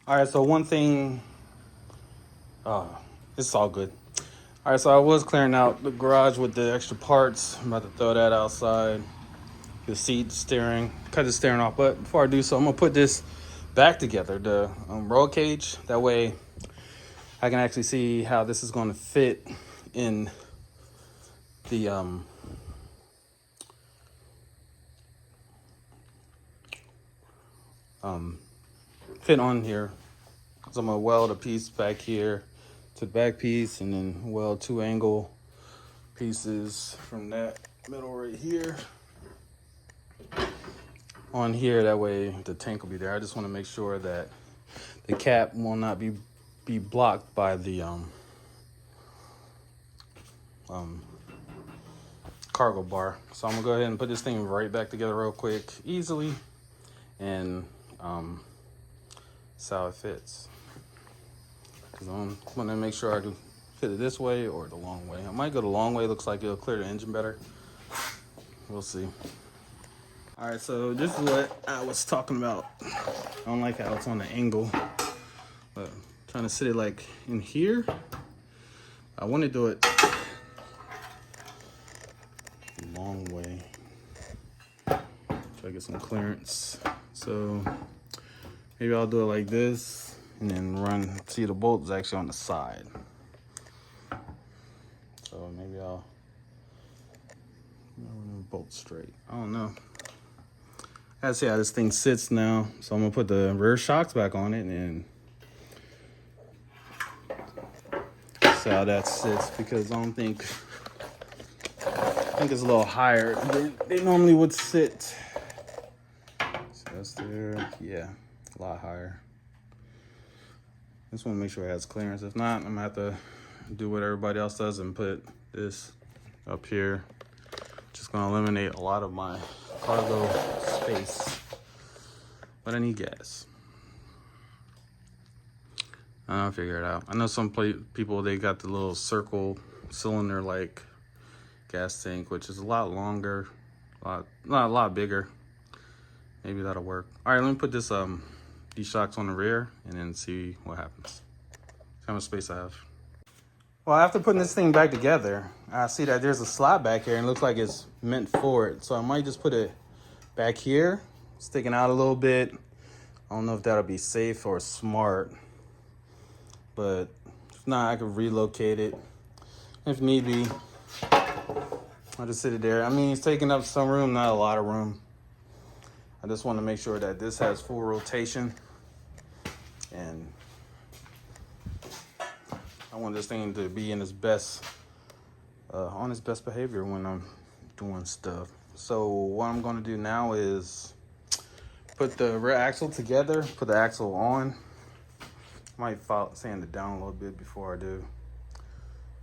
All right, so one thing, it's all good. All right, so I was clearing out the garage with the extra parts. I'm about to throw that outside. The seat, steering, cut the steering off. But before I do so, I'm gonna put this back together, the roll cage. That way I can actually see how this is gonna fit in the fit on here. So I'm gonna weld a piece back here to the back piece and then weld 2 angle pieces from that middle right here on here. That way the tank will be there. I just want to make sure that the cap will not be blocked by the cargo bar. So I'm gonna go ahead and put this thing right back together real quick, easily, and see how it fits. Because I'm gonna make sure I can fit it this way or the long way. I might go the long way. Looks like it'll clear the engine better. We'll see. All right, so this is what I was talking about. I don't like how it's on the angle, but I'm trying to sit it like in here. I want to do it the long way. Try to get some clearance. So maybe I'll do it like this and then run. See, the bolt is actually on the side. So maybe I'll run the bolt straight. I don't know. I gotta see how this thing sits now. So I'm gonna put the rear shocks back on it and see how that sits, because I think it's a little higher than they normally would sit. So that's there. Yeah, a lot higher. Just want to make sure it has clearance. If not, I'm gonna have to do what everybody else does and put this up here. Just gonna eliminate a lot of my cargo space, but I need gas. I'll figure it out. I know some people, they got the little circle cylinder like gas tank, which is a lot longer, a lot bigger. Maybe that'll work. All right, let me put this these shocks on the rear and then see what happens. See how much space I have. Well, after putting this thing back together, I see that there's a slot back here and it looks like it's meant for it. So I might just put it back here, sticking out a little bit. I don't know if that'll be safe or smart, but if not, I could relocate it if need be. I'll just sit it there. I mean, it's taking up some room, not a lot of room. I just want to make sure that this has full rotation, and I want this thing to be in its best, on its best behavior when I'm doing stuff. So what I'm going to do now is put the rear axle together, put the axle on. I might sand it down a little bit before I do.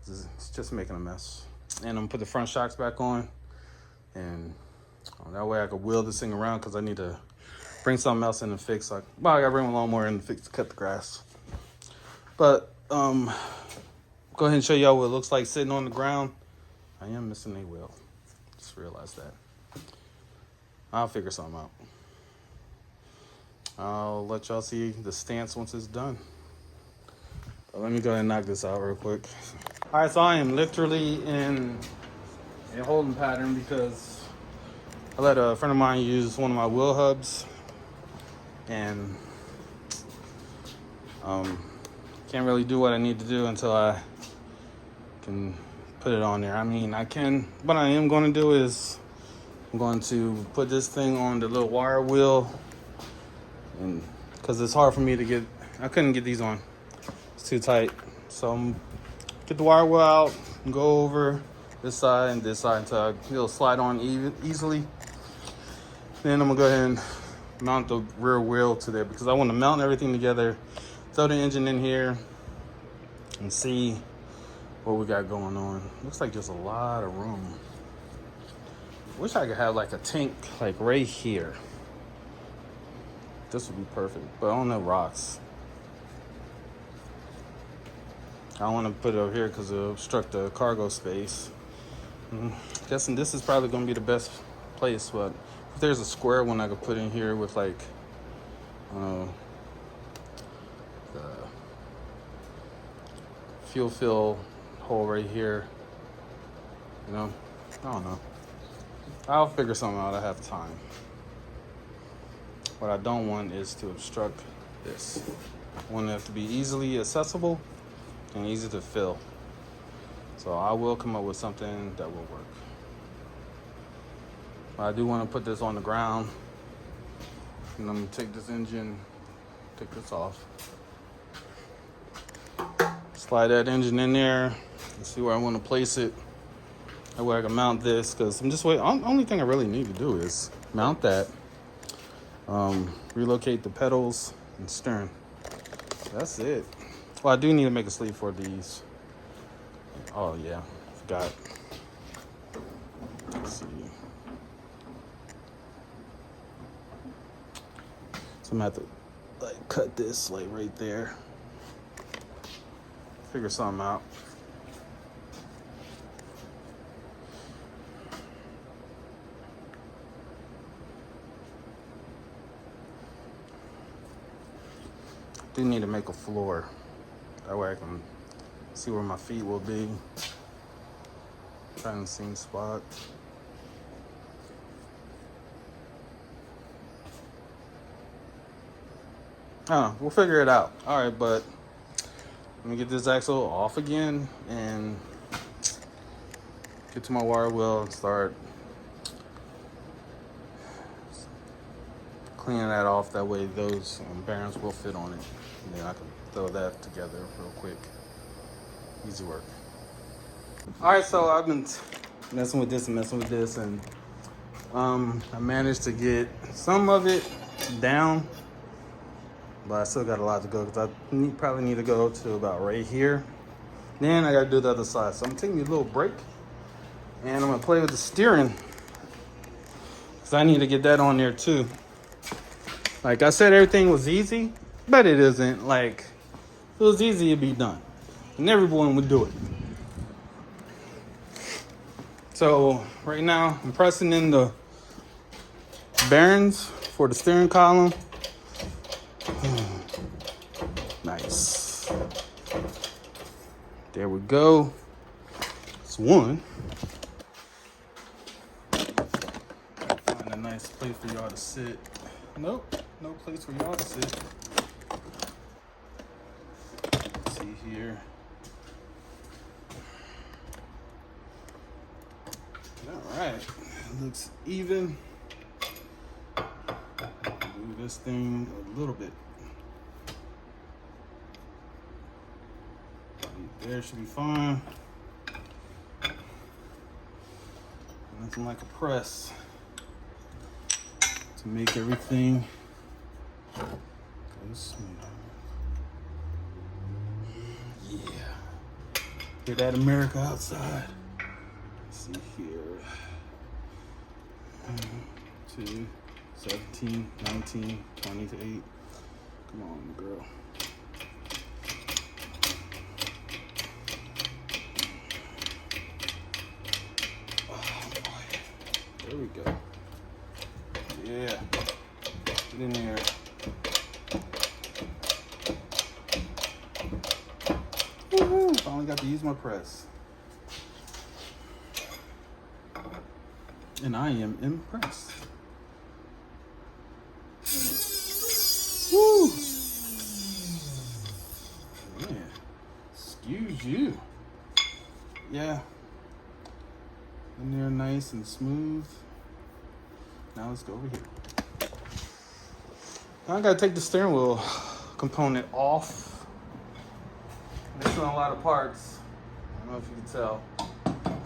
It's just making a mess. And I'm gonna put the front shocks back on, and that way I can wheel this thing around, because I need to bring something else in and fix. I gotta bring a lawnmower in to cut the grass. But go ahead and show y'all what it looks like sitting on the ground. I am missing a wheel. Just realized that. I'll figure something out. I'll let y'all see the stance once it's done. But let me go ahead and knock this out real quick. All right, so I am literally in a holding pattern because I let a friend of mine use one of my wheel hubs, and can't really do what I need to do until I can put it on there. I mean, I can. What I am going to do is I'm going to put this thing on the little wire wheel, and because it's hard for me to get, I couldn't get these on. It's too tight. So I'm get the wire wheel out and go over this side and this side until it'll slide on easily. Then I'm gonna go ahead and mount the rear wheel to there, because I want to mount everything together, throw the engine in here, and see what we got going on. Looks like there's a lot of room. Wish I could have like a tank like right here. This would be perfect, but I don't know rocks. I don't want to put it over here because it'll obstruct the cargo space. Guessing this is probably going to be the best place, but if there's a square one I could put in here with like fuel fill hole right here. You know, I don't know. I'll figure something out. I have time. What I don't want is to obstruct this. I want it to be easily accessible and easy to fill. So I will come up with something that will work. But I do want to put this on the ground. And I'm going to take this engine, take this off. Slide that engine in there and see where I want to place it. That way I can mount this, because I'm just waiting. Only thing I really need to do is mount that, relocate the pedals and steering. That's it. Well, I do need to make a sleeve for these. Oh yeah, forgot. Let's see. So I'm gonna have to like cut this like right there. Figure something out. Do need to make a floor. That way I can see where my feet will be. Trying to see spot. Oh, we'll figure it out. All right, but let me get this axle off again and get to my wire wheel and start cleaning that off. That way those bearings will fit on it. And then I can throw that together real quick. Easy work. All right, so I've been messing with this and I managed to get some of it down, but I still got a lot to go, because I probably need to go to about right here. Then I got to do the other side. So I'm taking a little break and I'm going to play with the steering, because I need to get that on there too. Like I said, everything was easy, but it isn't. Like, if it was easy, it'd be done. And everyone would do it. So right now, I'm pressing in the bearings for the steering column. Nice. There we go. It's one. Find a nice place for y'all to sit. Nope, no place for y'all to sit. Let's see here. All right, looks even. Move this thing a little bit. There should be fine. Nothing like a press to make everything go smooth. Yeah. Hear that, America outside? Let's see here. 2, 17, 19, 28. Come on, girl. Oh boy. There we go. Yeah. Get in there. Woo-hoo. Finally got to use my press. And I am impressed. Woo! Yeah. Excuse you. Yeah. In there nice and smooth. Now let's go over here. Now I gotta take the steering wheel component off. Missing a lot of parts. I don't know if you can tell.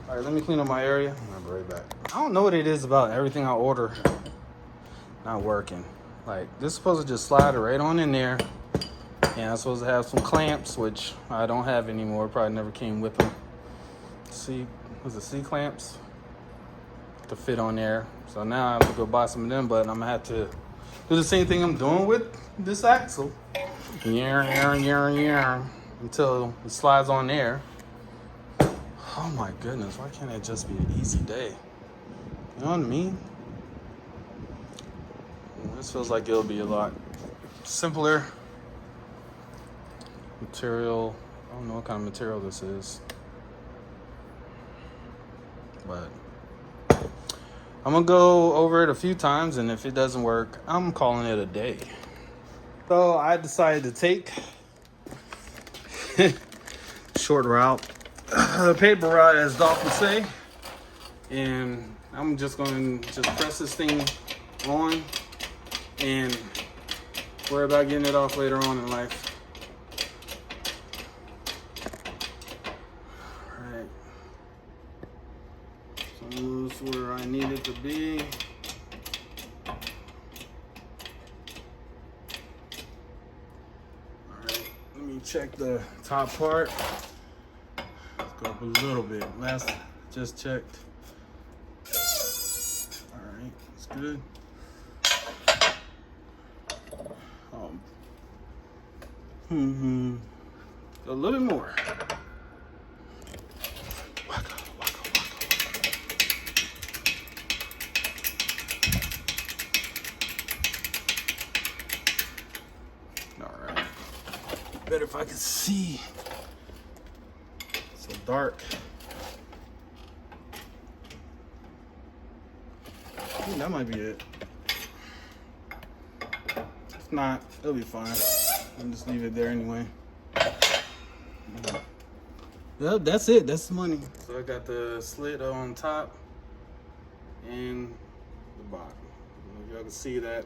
All right, let me clean up my area. I'll be right back. I don't know what it is about everything I order not working. Like, this is supposed to just slide it right on in there. And I'm supposed to have some clamps, which I don't have anymore. Probably never came with them. Was it C-clamps? To fit on there. So now I have to go buy some of them, but I'm gonna have to do the same thing I'm doing with this axle. Until it slides on there. Oh my goodness, why can't it just be an easy day? You know what I mean? This feels like it'll be a lot simpler. Material I don't know what kind of material this is, but I'm gonna go over it a few times, and if it doesn't work, I'm calling it a day. So I decided to take short route, the paper route, as Dolph would say, and I'm just going to just press this thing on and worry about getting it off later on in life. All right, so I'm loose where I need it to be. All right, let me check the top part. Let's go up a little bit. Last just checked. All right, it's good. A little bit more. All right. Better if I can see. So dark. I think that might be it. If not, it'll be fine. I'll just leave it there anyway. Well, that's it. That's the money. So I got the slit on top and the bottom. I don't know if y'all can see that.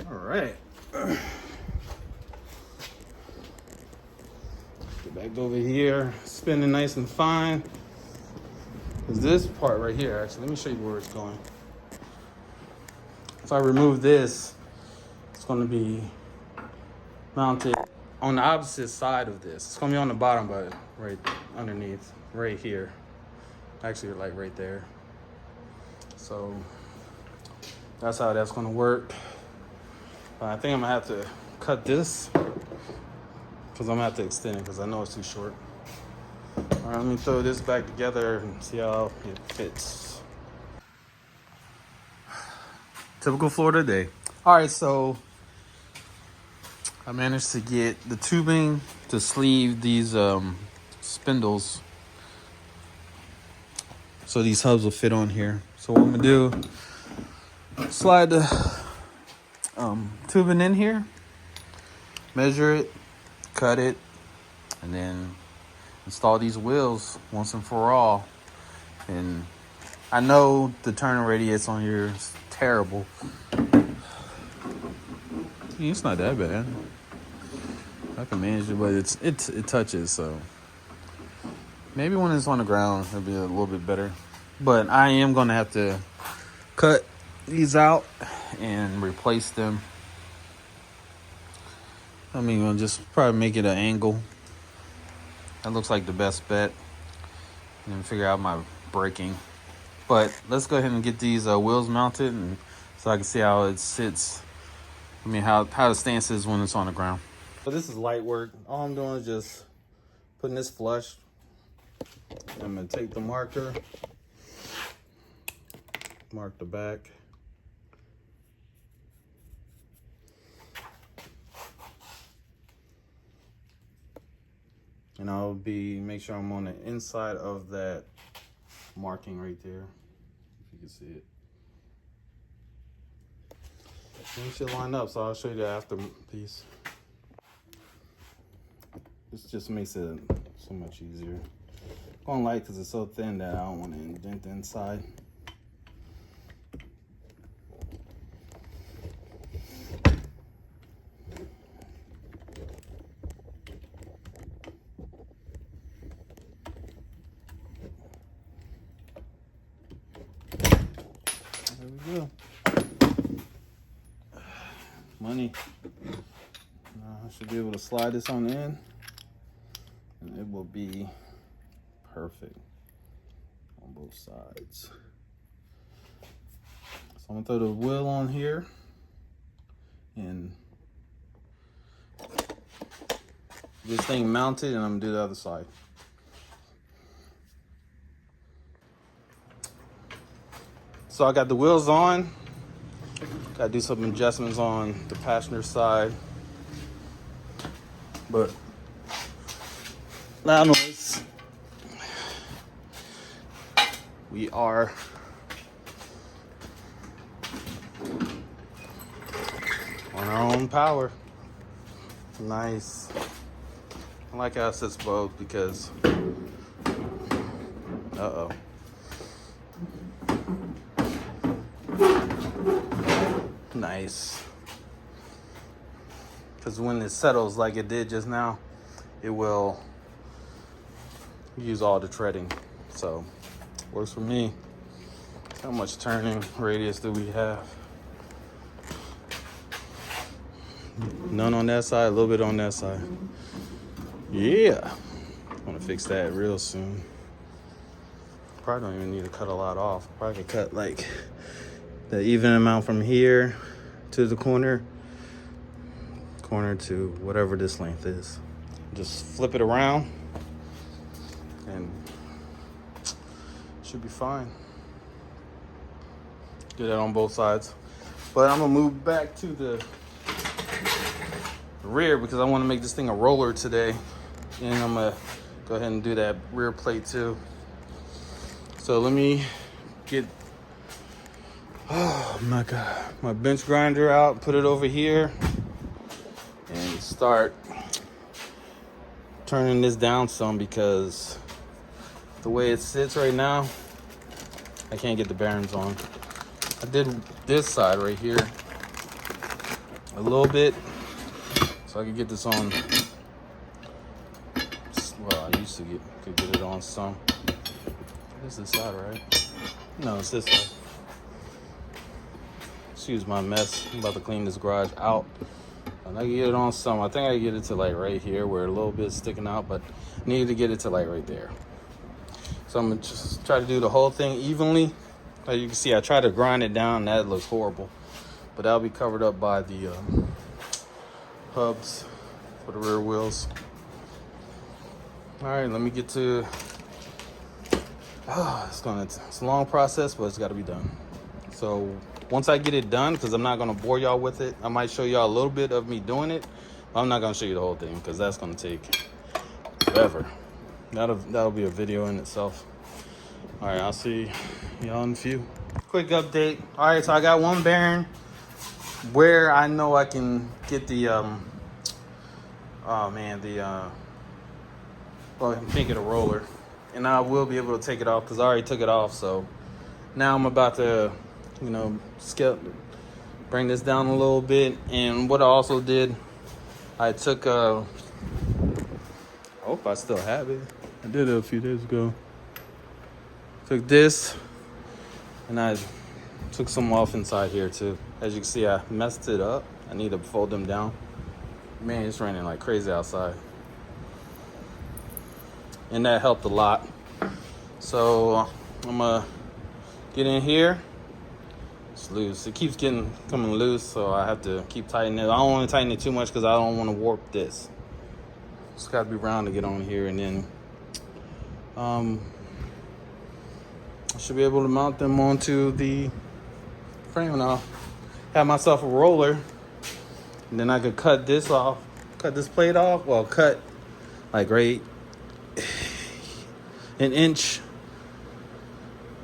All right. Get back over here. Spinning nice and fine. Because this part right here, actually, let me show you where it's going. If I remove this, it's going to be mounted on the opposite side of this. It's gonna be on the bottom, but right underneath, right here. Actually, like right there. So that's how that's gonna work. I think I'm gonna have to cut this because I'm gonna have to extend it because I know it's too short. All right, let me throw this back together and see how it fits. Typical Florida day. All right, so I managed to get the tubing to sleeve these spindles so these hubs will fit on here. So what I'm gonna do, slide the tubing in here, measure it, cut it, and then install these wheels once and for all. And I know the turning radius on here is terrible. It's not that bad. I can manage it, but it touches, so maybe when it's on the ground it'll be a little bit better. But I am gonna have to cut these out and replace them. I mean, I'll just probably make it an angle. That looks like the best bet. And then figure out my braking. But let's go ahead and get these wheels mounted, and so I can see how it sits. I mean, how the stance is when it's on the ground. So this is light work. All I'm doing is just putting this flush. I'm gonna take the marker, mark the back. And I'll make sure I'm on the inside of that marking right there, if you can see it. And it should line up, so I'll show you the after piece. This just makes it so much easier. Going light because it's so thin that I don't want to indent the inside. There we go. Money. I should be able to slide this on in, and it will be perfect on both sides. So I'm gonna throw the wheel on here and this thing mounted, and I'm gonna do the other side. So I got the wheels on. Gotta do some adjustments on the passenger side, but loud noise. We are on our own power. Nice. I like how it sits both because, nice. Because when it settles like it did just now, it will use all the treading. So, works for me. How much turning radius do we have? None on that side, a little bit on that side. Yeah. I'm gonna fix that real soon. Probably don't even need to cut a lot off. Probably could cut like the even amount from here to the corner to whatever this length is. Just flip it around and should be fine. Do that on both sides. But I'm gonna move back to the rear because I want to make this thing a roller today. And I'm gonna go ahead and do that rear plate too. So let me get, oh my God, my bench grinder out, put it over here, and start turning this down some because the way it sits right now, I can't get the bearings on. I did this side right here a little bit so I could get this on. Well, I used to could get it on some. This is this side, right? No, it's this side. Excuse my mess. I'm about to clean this garage out. And I can get it on some. I think I can get it to like right here where a little bit sticking out, but I need to get it to like right there. So I'm gonna just try to do the whole thing evenly. As you can see, I try to grind it down. That looks horrible, but that'll be covered up by the hubs for the rear wheels. All right, let me get to. It's a long process, but it's got to be done. So once I get it done, because I'm not gonna bore y'all with it, I might show y'all a little bit of me doing it. But I'm not gonna show you the whole thing because that's gonna take forever. That'll be a video in itself. All right, I'll see y'all in a few. Quick update. All right, so I got one bearing where I know I can get the well, I can make it a roller, and I will be able to take it off because I already took it off. So now I'm about to, bring this down a little bit. And what I also did, I took I hope I still have it. I did it a few days ago. Took this, and I took some off inside here too. As you can see, I messed it up. I need to fold them down. Man, it's raining like crazy outside. And that helped a lot. So I'm gonna get in here. It's loose. It keeps coming loose, so I have to keep tightening it. I don't want to tighten it too much because I don't want to warp this. It's got to be round to get on here, and then I should be able to mount them onto the frame, and I'll have myself a roller, and then I could cut this plate off. Well, cut like right an inch.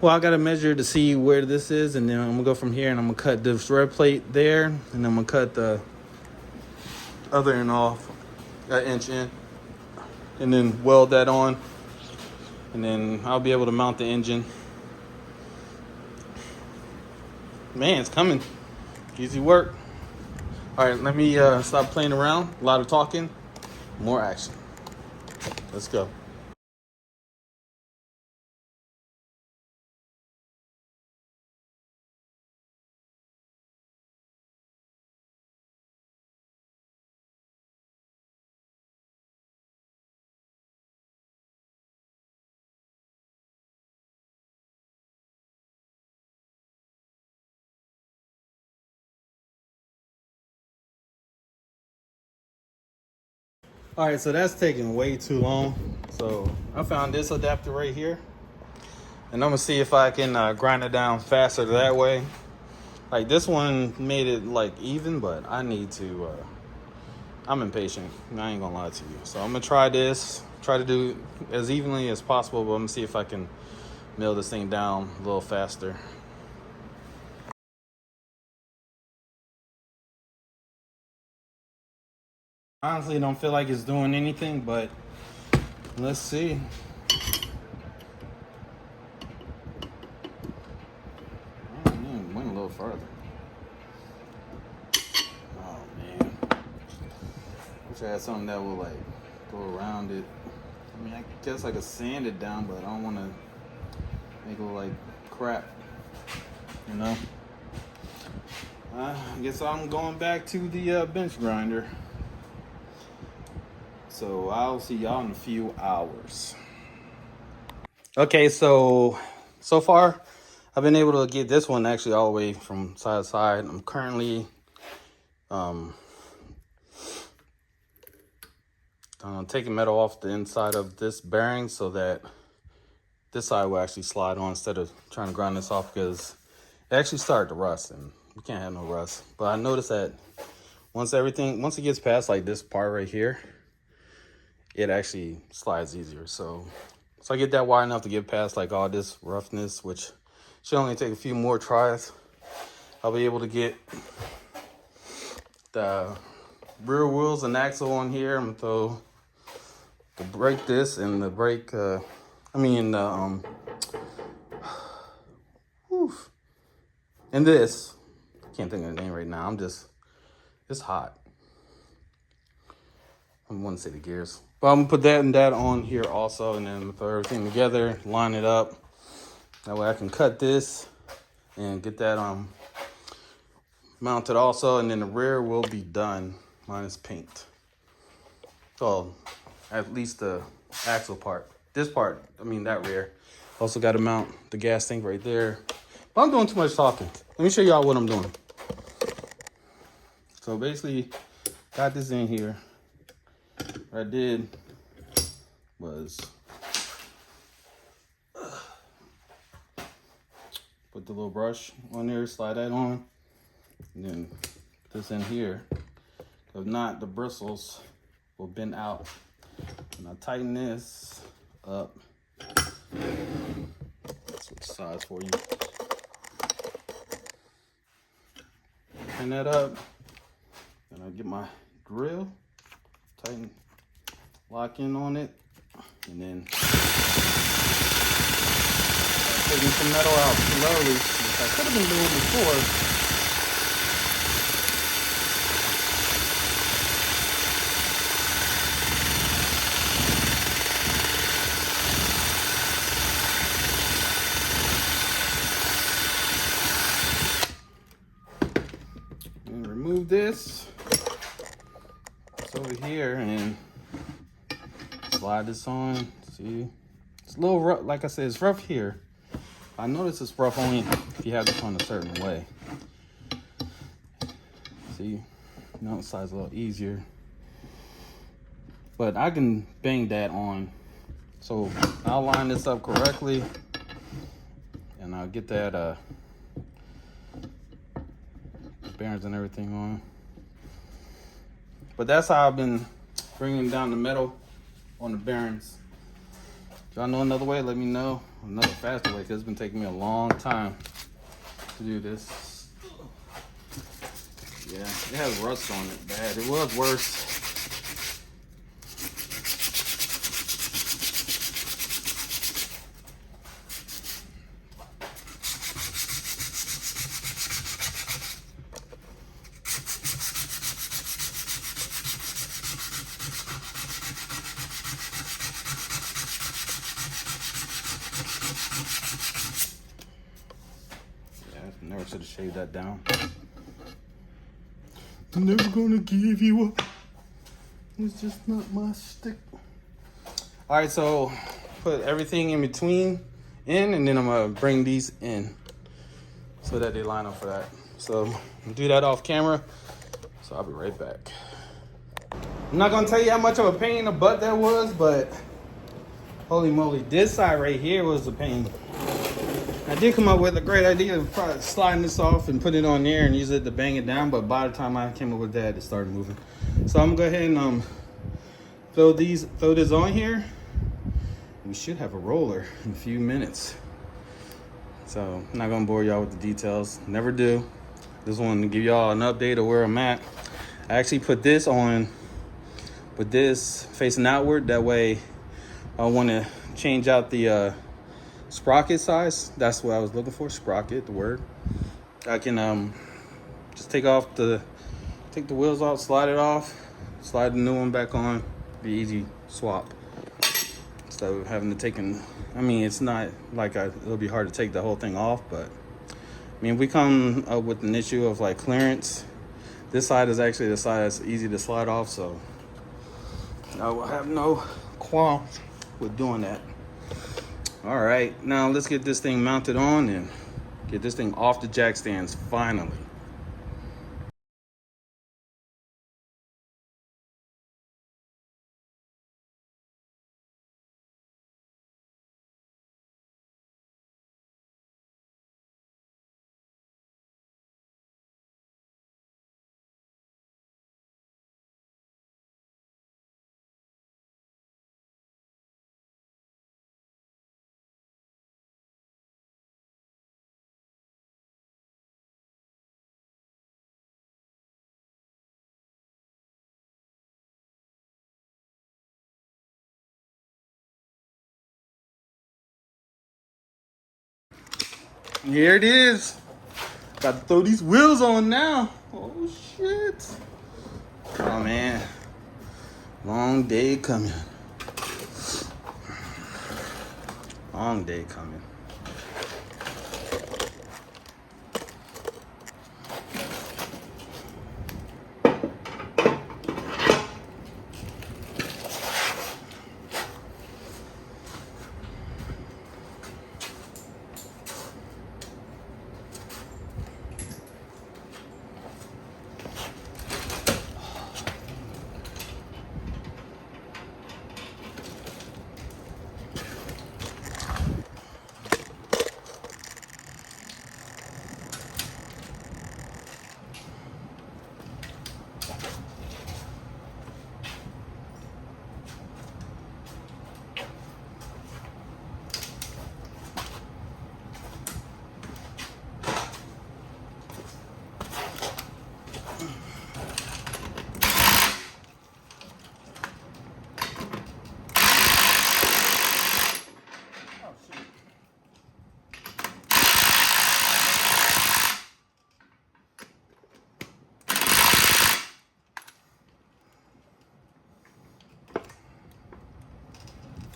Well, I gotta measure to see where this is, and then I'm gonna go from here and I'm gonna cut this red plate there, and then I'm gonna cut the other end off, that inch in, and then weld that on, and then I'll be able to mount the engine. Man, it's coming. Easy work. All right, let me stop playing around. A lot of talking, more action. Let's go. All right, so that's taking way too long. So I found this adapter right here, and I'm gonna see if I can grind it down faster that way. Like this one made it like even, but I need to I'm impatient. I ain't gonna lie to you. So I'm gonna try this. Try to do as evenly as possible, but I'm gonna see if I can mill this thing down a little faster. Honestly, don't feel like it's doing anything, but let's see. Went a little further. Oh man. Wish I had something that would like go around it. I mean, I guess I could sand it down, but I don't want to make it look like crap, you know? I guess I'm going back to the bench grinder. So I'll see y'all in a few hours. Okay, so far I've been able to get this one actually all the way from side to side. I'm currently taking metal off the inside of this bearing so that this side will actually slide on instead of trying to grind this off, because it actually started to rust and we can't have no rust. But I noticed that once it gets past like this part right here, it actually slides easier. So I get that wide enough to get past like all this roughness, which should only take a few more tries. I'll be able to get the rear wheels and axle on here. I'm gonna throw the brake disc and the brake, and this, I can't think of the name right now. It's hot. I want to say the gears. But I'm gonna put that and that on here also, and then throw everything together, line it up. That way I can cut this and get that mounted also, and then the rear will be done minus paint. So at least the axle part. This part, that rear. Also got to mount the gas tank right there. But I'm doing too much talking. Let me show y'all what I'm doing. So basically, got this in here. What I did was put the little brush on there, slide that on, and then put this in here. If not, the bristles will bend out. And I tighten this up. Switch sides for you. Tighten that up. Then I get my drill, tighten, lock in on it, and then taking some metal out slowly, which I could have been doing before. And remove this. It's over here and slide this on. See, it's a little rough. Like I said, it's rough here. I notice it's rough only if you have this on a certain way. See, now the side's a little easier. But I can bang that on. So I'll line this up correctly, and I'll get that bearings and everything on. But that's how I've been bringing down the metal on the bearings. If y'all know another way, let me know. Another faster way, because it's been taking me a long time to do this. Yeah, it has rust on it bad. It was worse. Never should have shaved that down. I'm never gonna give you up. It's just not my stick. All right, so put everything in between and then I'm gonna bring these in so that they line up for that. So I'm gonna do that off camera. So I'll be right back. I'm not gonna tell you how much of a pain in the butt that was, but holy moly, this side right here was a pain. I did come up with a great idea of probably sliding this off and put it on there and use it to bang it down, but by the time I came up with that, it started moving. So I'm gonna go ahead and throw this on here. We should have a roller in a few minutes. So I'm not gonna bore y'all with the details. Never do. Just wanted to give y'all an update of where I'm at. I actually put this on with this facing outward. That way I want to change out the sprocket size. That's what I was looking for, sprocket, the word. I can just take the wheels off, slide it off, slide the new one back on. Be easy swap. Instead of having to it's not like it'll be hard to take the whole thing off, but I mean, if we come up with an issue of like clearance, this side is actually the side that's easy to slide off, so I will have no qualms with doing that. All right, now let's get this thing mounted on and get this thing off the jack stands finally. Here it is. Got to throw these wheels on now. Oh shit. Oh man. Long day coming. Long day coming.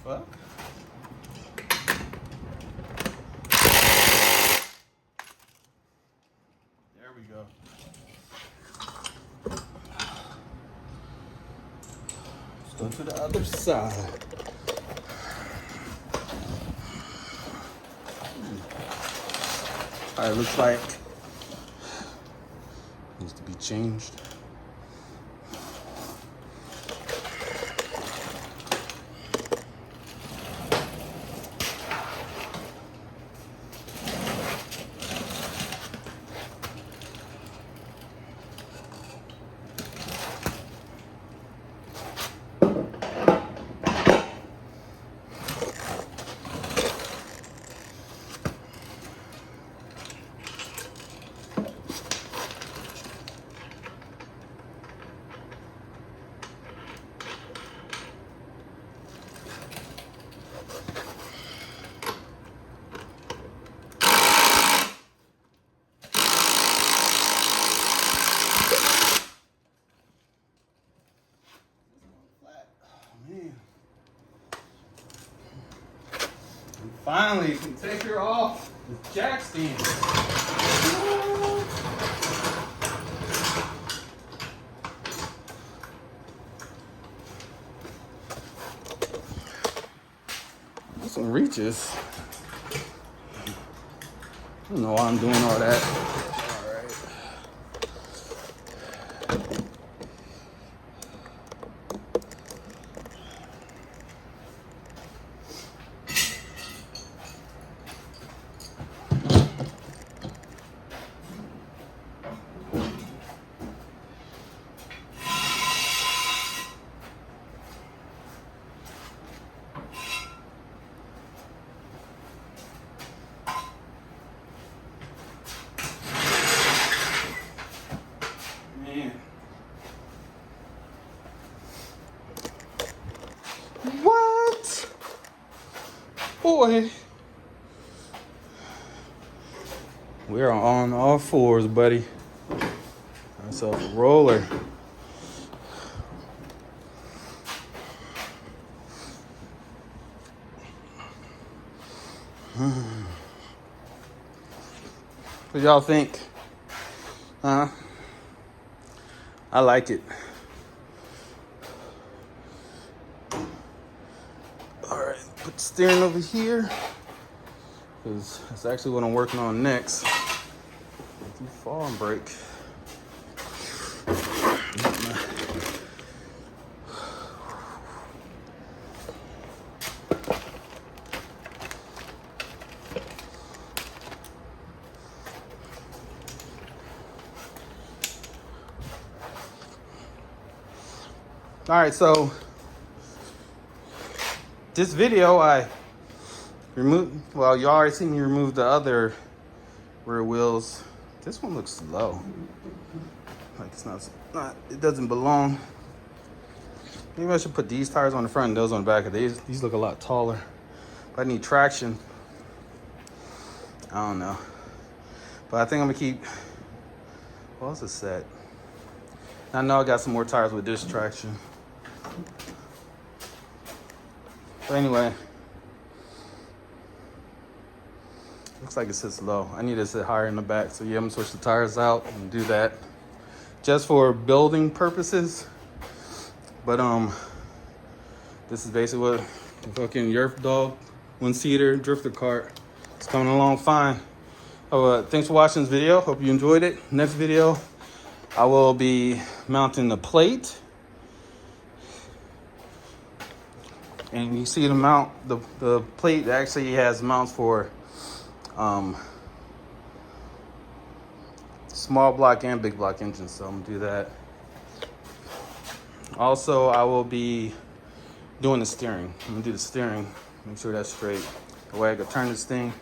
Fuck. There we go. Let's go to the other side. All right, looks like needs to be changed. Finally, you can take her off the jack stand. There's some reaches. I don't know why I'm doing all that. What? Boy. We're on all fours, buddy. Myself a roller. What y'all think? Huh? I like it. All right, put the steering over here, because that's actually what I'm working on next. Do fall and brake. All right, so this video I removed, well, you already seen me remove the other rear wheels. This one looks low. Like it's not, it doesn't belong. Maybe I should put these tires on the front and those on the back of these. These look a lot taller. But I need traction. I don't know. But I think I'm gonna keep, what was the set? I know I got some more tires with this traction. But anyway, looks like it sits low. I need to sit higher in the back. So yeah, I'm gonna switch the tires out and do that just for building purposes. But this is basically what the fucking Yerf Dog one-seater drifter cart is coming along fine. Thanks for watching this video. Hope you enjoyed it. Next video, I will be mounting the plate. And you see the mount, the plate actually has mounts for small block and big block engines, so I'm gonna do that. Also, I will be doing the steering. I'm gonna do the steering, make sure that's straight. The way I can turn this thing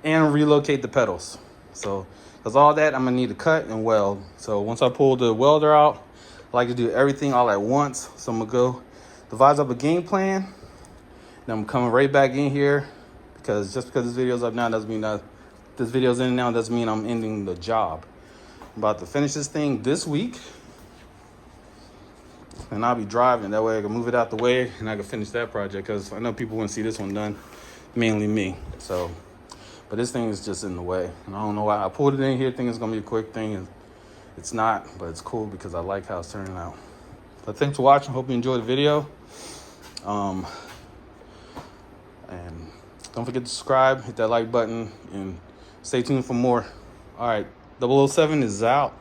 and relocate the pedals. So, because all that I'm gonna need to cut and weld. So once I pull the welder out, I like to do everything all at once. So I'm gonna go devise up a game plan. Then I'm coming right back in here, because just because this video's up now doesn't mean that this video's in now doesn't mean I'm ending the job. I'm about to finish this thing this week, and I'll be driving. That way I can move it out the way and I can finish that project, because I know people want to see this one done, mainly me. So, but this thing is just in the way, and I don't know why I pulled it in here thinking it's gonna be a quick thing, and it's not. But it's cool because I like how it's turning out. But thanks for watching. Hope you enjoyed the video. And don't forget to subscribe, hit that like button, and stay tuned for more. All right, 007 is out.